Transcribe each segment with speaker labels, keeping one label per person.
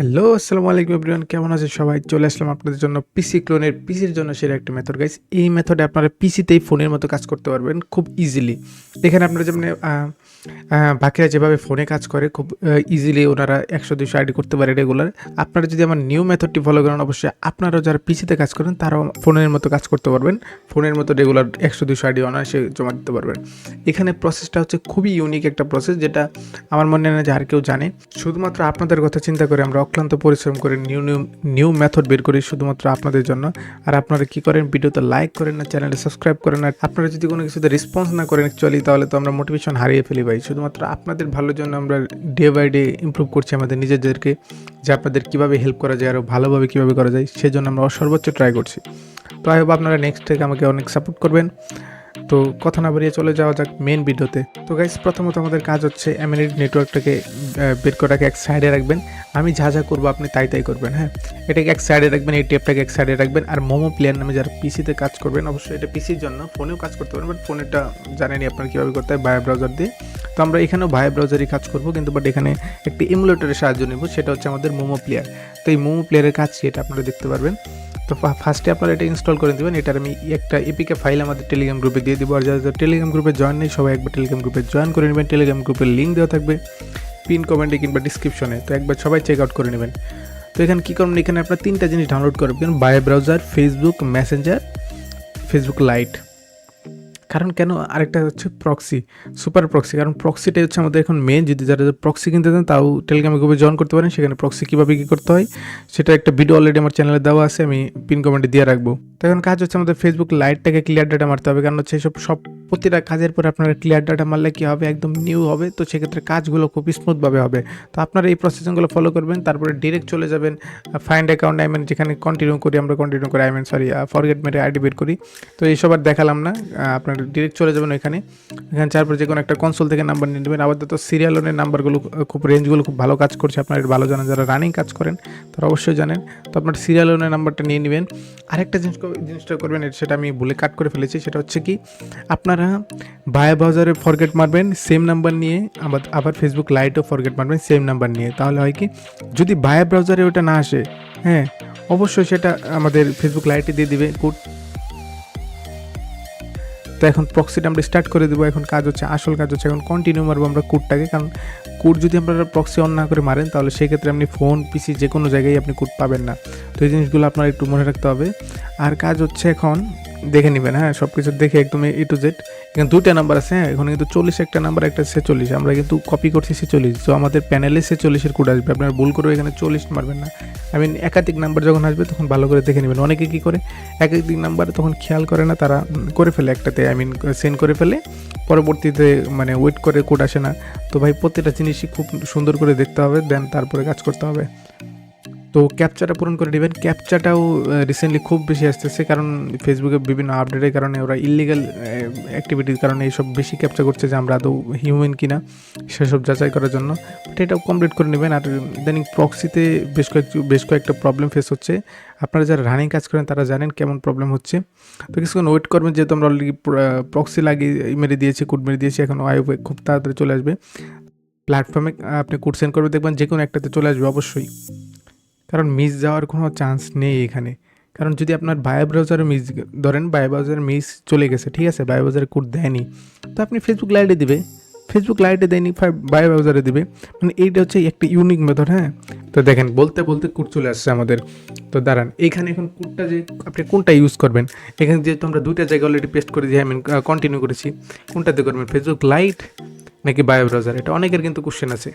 Speaker 1: Hello, আসসালামু আলাইকুম everyone. কেমন আছেন সবাই? চলে আসলাম আপনাদের জন্য পিসি ক্লোনের পিসির জন্য সেরা একটা মেথড গাইস। এই মেথডে আপনারা পিসিতেই ফোনের মতো কাজ করতে পারবেন খুব ইজিলি। এখানে আপনারা যেমন বাকিরা যেভাবে ফোনে কাজ করে খুব ইজিলি ওনারা ১০০-২০০ আইডি করতে পারে রেগুলার। আপনারা যদি আমার নিউ মেথডটি ফলো করেন অবশ্যই আপনারাও যারা পিসিতে কাজ করেন তারাও ফোনের মতো কাজ করতে পারবেন। ফোনের মতো রেগুলার ১০০-২০০ আইডি অনায়াসে জমা দিতে পারবেন। এখানে প্রসেসটা হচ্ছে খুবই ইউনিক একটা প্রসেস, যেটা আমার মনে হয় না যে আর কেউ জানে। শুধুমাত্র আপনাদের কথা চিন্তা করে আমরা অক্লান্ত পরিশ্রম করে নিউ মেথড বের করি শুধুমাত্র আপনাদের জন্য। আর আপনারা কি করেন, ভিডিওতে লাইক করেন না, চ্যানেলে সাবস্ক্রাইব করেন না। আপনারা যদি কোনো কিছুতে রেসপন্স না করেন অ্যাকচুয়ালি, তাহলে তো আমরা মোটিভেশন হারিয়ে ফেলি ভাই। শুধুমাত্র আপনাদের ভালোর জন্য আমরা ডে বাই ডে ইমপ্রুভ করছি আমাদের নিজেদেরকে, যে আপনাদের কীভাবে হেল্প করা যায় আরও ভালোভাবে কীভাবে করা যায় সেজন্য আমরা সর্বোচ্চ ট্রাই করছি। তো আই হোপ আপনারা নেক্সট থেকে আমাকে অনেক সাপোর্ট করবেন। তো কথা না বাড়িয়ে চলে যাওয়া যাক মেন ভিডিওতে। তো গাইস, প্রথমত আমাদের কাজ হচ্ছে এমএনএড নেটওয়ার্কটাকে বের করাকে এক সাইডে রাখবেন। আমি যা যা করবো আপনি তাই করবেন, হ্যাঁ। এটাকে এক সাইডে রাখবেন, এই টেপটাকে এক সাইডে রাখবেন। আর মোমো প্লেয়ার নামে যারা পিসিতে কাজ করবেন, অবশ্যই এটা পিসির জন্য, ফোনেও কাজ করতে পারেন, বাট ফোনেরটা জানেনই আপনারা কীভাবে করতে হয়, বায়ো ব্রাউজার দিয়ে। তো আমরা এখানেও বায়ো ব্রাউজারই কাজ করবো, কিন্তু বাট এখানে একটি ইমুলেটরের সাহায্য নেব, সেটা হচ্ছে আমাদের মোমো প্লেয়ার। তো এই মোমো প্লেয়ারের কাজ কি এটা আপনারা দেখতে পারবেন। তো ফার্স্টে আপনারা এটা ইনস্টল করে দেবেন। এটার আমি একটা এপিকে ফাইল আমাদের টেলিগ্রাম গ্রুপে দিয়ে দেবো। আর যারা টেলিগ্রাম গ্রুপে জয়েন নেই সবাই একবার টেলিগ্রাম গ্রুপে জয়েন করে নেবেন। টেলিগ্রাম গ্রুপের লিঙ্ক দেওয়া থাকবে পিন কমেন্টে কিংবা ডিসক্রিপশনে, তো একবার সবাই চেক আউট করে নেবেন। তো এখানে কী করবেন, এখানে আপনার 3টা জিনিস ডাউনলোড করবেন: bio browser, Facebook Messenger, Facebook light. কারণ কেন, আরেকটা হচ্ছে প্রক্সি, সুপার প্রক্সি। কারণ প্রক্সিটাই হচ্ছে আমাদের এখন মেন। যদি যারা প্রক্সি কিনতে চান তাও টেলিগ্রাম গ্রুপে জয়েন করতে পারেন। সেখানে প্রক্সি কীভাবে কী করতে হয় সেটা একটা ভিডিও অলরেডি আমার চ্যানেলে দেওয়া আছে, আমি পিন কমেন্টে দিয়ে রাখবো। তো এখন কাজ হচ্ছে আমাদের ফেসবুক লাইটটাকে ক্লিয়ার ডাটা মারতে হবে। কারণ হচ্ছে সব প্রতিটা কাজের পরে আপনারা ক্লিয়ার ডাটা মারলে কী হবে, একদম নিউ হবে। তো সেক্ষেত্রে কাজগুলো খুব স্মুথভাবে হবে। তো আপনারা এই প্রসেসিংগুলো ফলো করবেন। তারপরে ডিরেক্ট চলে যাবেন ফাইন্ড অ্যাকাউন্ট আইমেন, যেখানে কন্টিনিউ করি ফরগেট মেরে আইডি বের করি। তো এইসব আর দেখালাম না, আপনারা ডিরেক্ট চলে যাবেন এখানে তারপরে যে কোনো একটা কনসোল থেকে নাম্বার নিয়ে নেবেন। আপাতত সিরিয়াল লোনের নাম্বারগুলো খুব রেঞ্জগুলো খুব ভালো কাজ করছে, আপনারা ভালো জানেন, যারা রানিং কাজ করেন তারা অবশ্যই জানেন। তো আপনার সিরিয়াল লোনের নাম্বারটা নিয়ে নেবেন। আরেকটা জিনিসটা করবেন, সেটা আমি ভুলে কাট করে ফেলেছি, সেটা হচ্ছে কি, আপনারা বায়ো ব্রাউজারে ফরগেট মারবেন সেম নাম্বার নিয়ে, আবার ফেসবুক লাইটও ফরগেট মারবেন সেম নাম্বার নিয়ে। তাহলে হয় কি, যদি বায়ো ব্রাউজারে ওটা না আসে, হ্যাঁ, অবশ্যই সেটা আমাদের ফেসবুক লাইটে দিয়ে দিবে কোড। তো এখন প্রক্সিটা আমরা স্টার্ট করে দেবো। এখন আসল কাজ হচ্ছে এখন কন্টিনিউ মারবো আমরা কোডটাকে। কারণ কোড যদি আপনারা প্রক্সি অন না করে মারেন তাহলে সেক্ষেত্রে আপনি ফোন পিসি যে কোনো জায়গায় আপনি কোড পাবেন না। তো এই জিনিসগুলো আপনারা একটু মনে রাখতে হবে। আর কাজ হচ্ছে এখন দেখে নেবেন, হ্যাঁ, সব কিছু দেখে একদম A to Z। এখানে 2টা নাম্বার আছে, হ্যাঁ, এখন কিন্তু 40 একটা নাম্বার, একটা 46। আমরা কিন্তু কপি করছি 46, তো আমাদের প্যানেলে 46-এর কোড আসবে। আপনার ভুল করে এখানে 40 মারবেন না। একাধিক নাম্বার যখন আসবে তখন ভালো করে দেখে নেবেন। অনেকে কী করে, একাধিক নাম্বার তখন খেয়াল করে না, তারা করে ফেলে একটাতে, সেন্ড করে ফেলে, পরবর্তীতে ওয়েট করে কোড আসে না। তো ভাই, প্রত্যেকটা জিনিসই খুব সুন্দর করে দেখতে হবে, দেন তারপরে কাজ করতে হবে। তো ক্যাপচাটা পূরণ করে নেবেন। ক্যাপচাটাও রিসেন্টলি খুব বেশি আসতেছে, কারণ ফেসবুকে বিভিন্ন আপডেটের কারণে ওরা ইললিগাল অ্যাক্টিভিটির কারণে এইসব বেশি ক্যাপচা করছে, যে আমরা আদৌ হিউম্যান কিনা সেসব যাচাই করার জন্য। বাট এটাও কমপ্লিট করে নেবেন। আর ইদানিং প্রক্সিতে বেশ কয়েকটা প্রবলেম ফেস হচ্ছে। আপনারা যারা রানিং কাজ করেন তারা জানেন কেমন প্রবলেম হচ্ছে। তো কিছুক্ষণ ওয়েট করবেন, যেহেতু আমরা অলরেডি প্রক্সি লাগিয়ে মেরে দিয়েছি, কোড মেরে দিয়েছি। এখন খুব তাড়াতাড়ি চলে আসবে। প্ল্যাটফর্মে আপনি কোড সেন্ড করবে, দেখবেন যে কোনো একটাতে চলে আসবে অবশ্যই, কারণ মিস যাওয়ার কোনো চান্স নেই এখানে। কারণ যদি আপনার বায়ো ব্রাউজারে বায়ো ব্রাউজারে মিস চলে গেছে, ঠিক আছে, বায়ো ব্রাউজারে কোড দেয়নি, তো আপনি ফেসবুক লাইটে দিবে, ফেসবুক লাইটে দেয়নি, বায়ো ব্রাউজারে দিবে। এইটা হচ্ছে একটা ইউনিক মেথড, হ্যাঁ। তো দেখেন, বলতে বলতে কোড চলে আসছে আমাদের। তো দাঁড়ান, এইখানে এখন কোডটা যে আপনি কোনটা ইউজ করবেন, এখানে যেহেতু আমরা 2টা জায়গায় অলরেডি পেস্ট করে দিয়ে কন্টিনিউ করেছি, কোনটাতে করবেন, ফেসবুক লাইট নাকি বায়ো ব্রাউজার, এটা অনেকের কিন্তু কোশ্চেন আছে।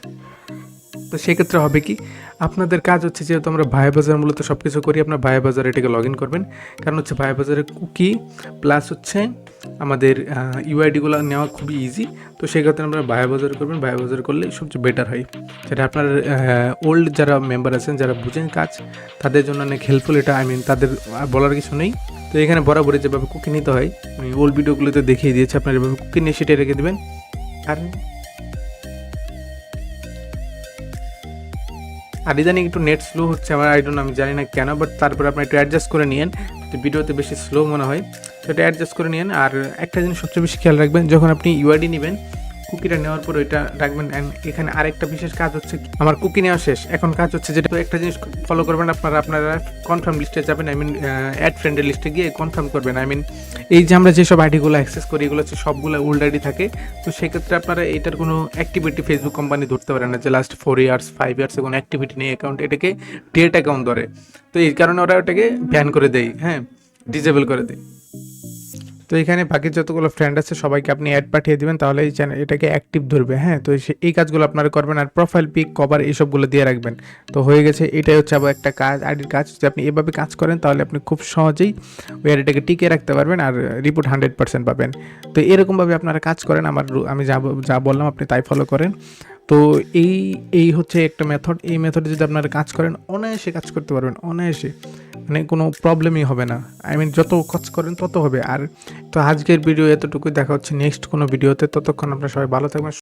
Speaker 1: তো সেক্ষেত্রে হবে কি, আপনাদের কাজ হচ্ছে, যেহেতু আমরা বায়ো ব্রাউজার মূলত সব কিছু করি, আপনার বায়ো ব্রাউজারে এটাকে লগ ইন করবেন। কারণ হচ্ছে বায়ো ব্রাউজারের কুকি প্লাস হচ্ছে আমাদের ইউআইডিগুলো নেওয়া খুবই ইজি। তো সেই ক্ষেত্রে আমরা বায়ো ব্রাউজারে করবেন। বায়ো ব্রাউজার করলে সবচেয়ে বেটার হয়। সেটা আপনার ওল্ড যারা মেম্বার আছেন, যারা বুঝেন কাজ, তাদের জন্য অনেক হেল্পফুল এটা। তাদের বলার কিছু নেই। তো এখানে বরাবরই যেভাবে কুকি নিতে হয়, ওল্ড ভিডিওগুলোতে দেখিয়ে দিয়েছে, আপনার এভাবে কুকি নিয়ে সেটা রেখে দেবেন। আর ইদানিং একটু নেট স্লো হচ্ছে আমার, আমি জানি না কেন, বাট তারপরে আপনি একটু অ্যাডজাস্ট করে নিন। তো ভিডিওতে বেশি স্লো মনে হয়, তো এটা অ্যাডজাস্ট করে নিন। আর একটা জিনিস সবচেয়ে বেশি খেয়াল রাখবেন, যখন আপনি ইউআইডি নেবেন, কুকিটা নেওয়ার পর ওইটা রাখবেন। অ্যান্ড এখানে আরেকটা বিশেষ কাজ হচ্ছে আমার কুকি নেওয়া শেষ, এখন কাজ হচ্ছে যেটা একটা জিনিস ফলো করবেন আপনারা কনফার্ম লিস্টে যাবেন, আই মিন অ্যাড ফ্রেন্ডের লিস্টে গিয়ে কনফার্ম করবেন। আই মিন এই যে আমরা যেসব আইডিগুলো অ্যাক্সেস করি এগুলো হচ্ছে সবগুলো ওল্ড আইডি থাকে, তো সেক্ষেত্রে আপনারা এটার কোনো অ্যাক্টিভিটি ফেসবুক কোম্পানি ধরতে পারে না যে লাস্ট 4 ইয়ার্স 5 ইয়ার্সে কোনো অ্যাক্টিভিটি নেই অ্যাকাউন্ট, এটাকে ডেট অ্যাকাউন্ট ধরে। তো এই কারণে ওরা ওটাকে ব্যান করে দেয়, হ্যাঁ, ডিসেবল করে দেয়। তো এখানে বাকি যতগুলো ফ্রেন্ড আছে সবাইকে আপনি অ্যাড পাঠিয়ে দিবেন, তাহলে এই চ্যানেল এটাকে অ্যাক্টিভ ধরবে। হ্যাঁ, তো এই কাজগুলো আপনারা করবেন, আর প্রোফাইল পিক কভার এইসবগুলো দিয়ে রাখবেন। তো হয়ে গেছে, এটাই হচ্ছে আবার একটা কাজ, আইডির কাজ। যদি আপনি এভাবে কাজ করেন তাহলে আপনি খুব সহজেই ওই আইডিটাকে টিকিয়ে রাখতে পারবেন আর রিপোর্ট 100% পাবেন। তো এরকমভাবে আপনারা কাজ করেন, আমি যা বললাম আপনি তাই ফলো করেন। তো এই হচ্ছে একটা মেথড। এই মেথডে যদি আপনারা কাজ করেন অনায়াসে কাজ করতে পারবেন, অনায়াসে, মানে কোনো প্রবলেমই হবে না। আই মিন যত কাজ করেন তত হবে। আর তো আজকের ভিডিও এতটুকুই, দেখা হচ্ছে নেক্সট কোনো ভিডিওতে। ততক্ষণ আপনারা সবাই ভালো থাকবেন।